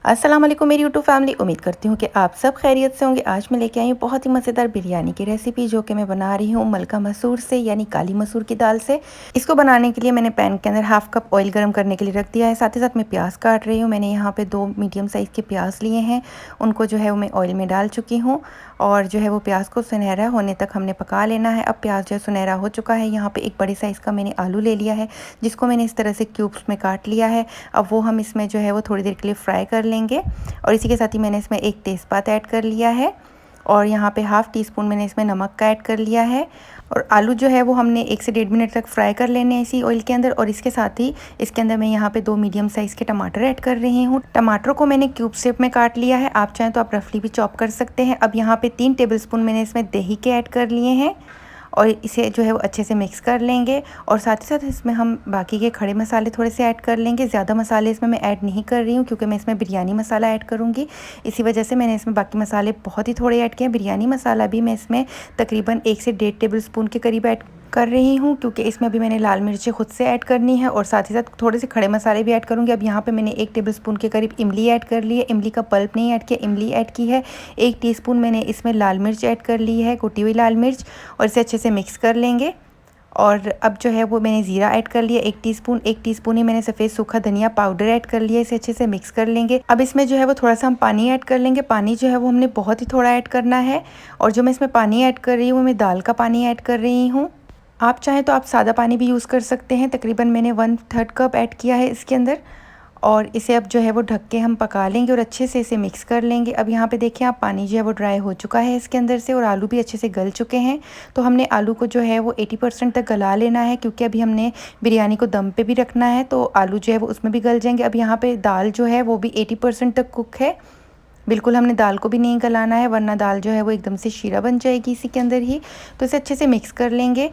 अस्सलाम वालेकुम मेरी यूट्यूब फैमिली। उम्मीद करती हूँ कि आप सब खैरियत से होंगे। आज मैं लेके आई हूँ बहुत ही मज़ेदार बिरयानी की रेसिपी, जो कि मैं बना रही हूँ मलका मसूर से, यानी काली मसूर की दाल से। इसको बनाने के लिए मैंने पैन के अंदर हाफ कप ऑयल गर्म करने के लिए रख दिया है। साथ ही साथ मैं प्याज काट रही हूँ। मैंने यहाँ पे 2 मीडियम साइज़ के प्याज लिए हैं, उनको जो है वो मैं ऑयल में डाल चुकी हूँ और जो है वो प्याज को सुनहरा होने तक हमने पका लेना है। अब प्याज जो है सुनहरा हो चुका है। यहाँ पे एक बड़े साइज़ का मैंने आलू ले लिया है, जिसको मैंने इस तरह से क्यूब्स में काट लिया है। अब वो हम इसमें जो है वो थोड़ी देर के लिए फ्राई कर लेंगे। और इसी के साथ ही मैंने इसमें एक तेज़पात ऐड कर लिया है और यहाँ पे हाफ़ टी स्पून मैंने इसमें नमक का ऐड कर लिया है। और आलू जो है वो हमने 1 से 1.5 मिनट तक फ्राई कर लेने हैं इसी ऑयल के अंदर। और इसके साथ ही इसके अंदर मैं यहाँ पे 2 मीडियम साइज़ के टमाटर ऐड कर रही हूँ। टमाटरों को मैंने क्यूब शेप में काट लिया है, आप चाहें तो आप रफली भी चॉप कर सकते हैं। अब यहाँ पे 3 टेबलस्पून मैंने इसमें दही के ऐड कर लिए हैं और इसे जो है वो अच्छे से मिक्स कर लेंगे। और साथ ही साथ इसमें हम बाकी के खड़े मसाले थोड़े से ऐड कर लेंगे। ज़्यादा मसाले इसमें मैं ऐड नहीं कर रही हूँ, क्योंकि मैं इसमें बिरयानी मसाला ऐड करूँगी। इसी वजह से मैंने इसमें बाकी मसाले बहुत ही थोड़े ऐड किए हैं। बिरयानी मसाला भी मैं इसमें तकरीबन 1 से 1.5 टेबलस्पून के करीब ऐड कर रही हूँ, क्योंकि इसमें अभी मैंने लाल मिर्चें खुद से ऐड करनी है और साथ ही साथ थोड़े से खड़े मसाले भी ऐड करूँगी। अब यहाँ पे मैंने 1 टेबलस्पून के करीब इमली ऐड कर ली है। इमली का पल्प नहीं ऐड किया, इमली ऐड की है। 1 टीस्पून मैंने इसमें लाल मिर्च ऐड कर ली है, कुटी हुई लाल मिर्च, और इसे अच्छे से मिक्स कर लेंगे। और अब जो है वो मैंने ज़ीरा ऐड कर लिया 1 टीस्पून ही मैंने सफ़ेद सूखा धनिया पाउडर ऐड कर लिया। इसे अच्छे से मिक्स कर लेंगे। अब इसमें जो है वो थोड़ा सा हम पानी ऐड कर लेंगे। पानी जो है वो हमने बहुत ही थोड़ा ऐड करना है। और जो मैं इसमें पानी ऐड कर रही हूँ, मैं दाल का पानी ऐड कर रही हूँ। आप चाहें तो आप सादा पानी भी यूज़ कर सकते हैं। तकरीबन मैंने 1/3 कप ऐड किया है इसके अंदर। और इसे अब जो है वो ढक के हम पका लेंगे और अच्छे से इसे मिक्स कर लेंगे। अब यहाँ पे देखिए आप, पानी जो है वो ड्राई हो चुका है इसके अंदर से और आलू भी अच्छे से गल चुके हैं। तो हमने आलू को जो है वो 80% तक गला लेना है, क्योंकि अभी हमने बिरयानी को दम पे भी रखना है, तो आलू जो है वो उसमें भी गल जाएंगे। अब यहाँ पे दाल जो है वो भी 80% तक कुक है। बिल्कुल हमने दाल को भी नहीं गलाना है, वरना दाल जो है वो एकदम से शीरा बन जाएगी इसी के अंदर ही। तो इसे अच्छे से मिक्स कर लेंगे।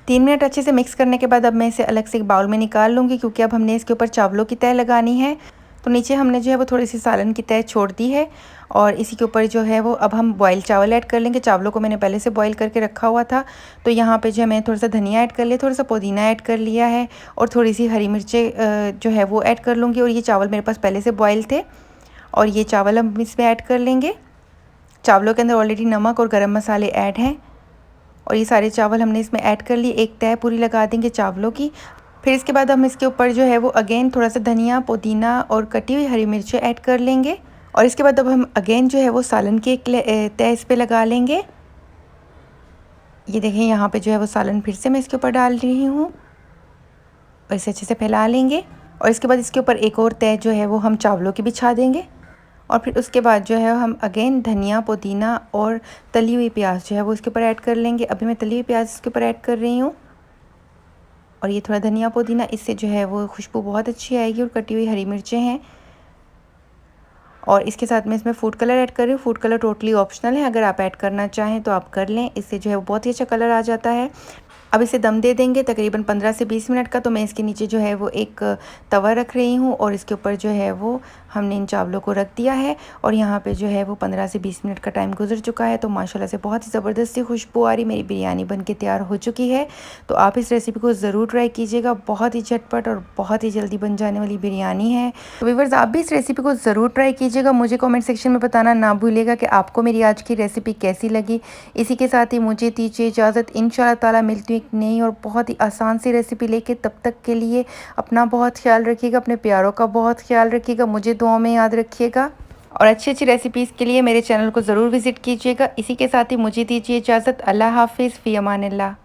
3 मिनट अच्छे से मिक्स करने के बाद अब मैं इसे अलग से एक बाउल में निकाल लूँगी, क्योंकि अब हमने इसके ऊपर चावलों की तह लगानी है। तो नीचे हमने जो है वो थोड़ी सी सालन की तह छोड़ दी है और इसी के ऊपर जो है वो अब हम बॉयल चावल ऐड कर लेंगे। चावलों को मैंने पहले से बॉयल करके रखा हुआ था। तो यहाँ पे जो है मैंने थोड़ा सा धनिया ऐड कर लिया, थोड़ा सा पुदीना ऐड कर लिया है और थोड़ी सी हरी मिर्चें जो है वो ऐड कर लूँगी। और ये चावल मेरे पास पहले से बॉयल थे और ये चावल हम इसमें ऐड कर लेंगे। चावलों के अंदर ऑलरेडी नमक और गरम मसाले ऐड हैं और ये सारे चावल हमने इसमें ऐड कर लिए। एक तह पूरी लगा देंगे चावलों की। फिर इसके बाद हम इसके ऊपर जो है वो अगेन थोड़ा सा धनिया पुदीना और कटी हुई हरी मिर्चें ऐड कर लेंगे। और इसके बाद अब हम अगेन जो है वो सालन की एक तह इस पर लगा लेंगे। ये देखें, यहाँ पे जो है वो सालन फिर से मैं इसके ऊपर डाल रही हूँ और इसे अच्छे से फैला लेंगे। और इसके बाद इसके ऊपर एक और तह जो है वो हम चावलों की बिछा देंगे। और फिर उसके बाद जो है हम अगेन धनिया पुदीना और तली हुई प्याज जो है वो इसके ऊपर ऐड कर लेंगे। अभी मैं तली हुई प्याज इसके ऊपर ऐड कर रही हूँ और ये थोड़ा धनिया पुदीना, इससे जो है वो खुशबू बहुत अच्छी आएगी। और कटी हुई हरी मिर्चें हैं और इसके साथ में इसमें फूड कलर ऐड कर रही हूँ। फूड कलर टोटली ऑप्शनल है, अगर आप ऐड करना चाहें तो आप कर लें, इससे जो है वो बहुत ही अच्छा कलर आ जाता है। अब इसे दम दे देंगे तकरीबन 15 से 20 मिनट का। तो मैं इसके नीचे जो है वो एक तवा रख रही हूँ और इसके ऊपर जो है वो हमने इन चावलों को रख दिया है। और यहाँ पे जो है वो 15 से 20 मिनट का टाइम गुजर चुका है। तो माशाल्लाह से बहुत ही ज़बरदस्त सी खुशबू आ रही, मेरी बिरयानी बन के तैयार हो चुकी है। तो आप इस रेसिपी को ज़रूर ट्राई कीजिएगा, बहुत ही झटपट और बहुत ही जल्दी बन जाने वाली बिरयानी है। तो व्यूअर्स, आप भी इस रेसिपी को ज़रूर ट्राई कीजिएगा। मुझे कमेंट सेक्शन में बताना ना भूलिएगा कि आपको मेरी आज की रेसिपी कैसी लगी। इसी के साथ ही मुझे दीजिए इजाज़त। इंशाल्लाह ताला मिलती हूँ एक नई और बहुत ही आसान सी रेसिपी लेके। तब तक के लिए अपना बहुत ख्याल रखिएगा, अपने प्यारों का बहुत ख्याल रखिएगा, मुझे दुआ में याद रखिएगा। और अच्छी अच्छी रेसिपीज़ के लिए मेरे चैनल को ज़रूर विज़िट कीजिएगा। इसी के साथ ही मुझे दीजिए इजाज़त। अल्लाह हाफिज़, फ़ी अमानिल्लाह।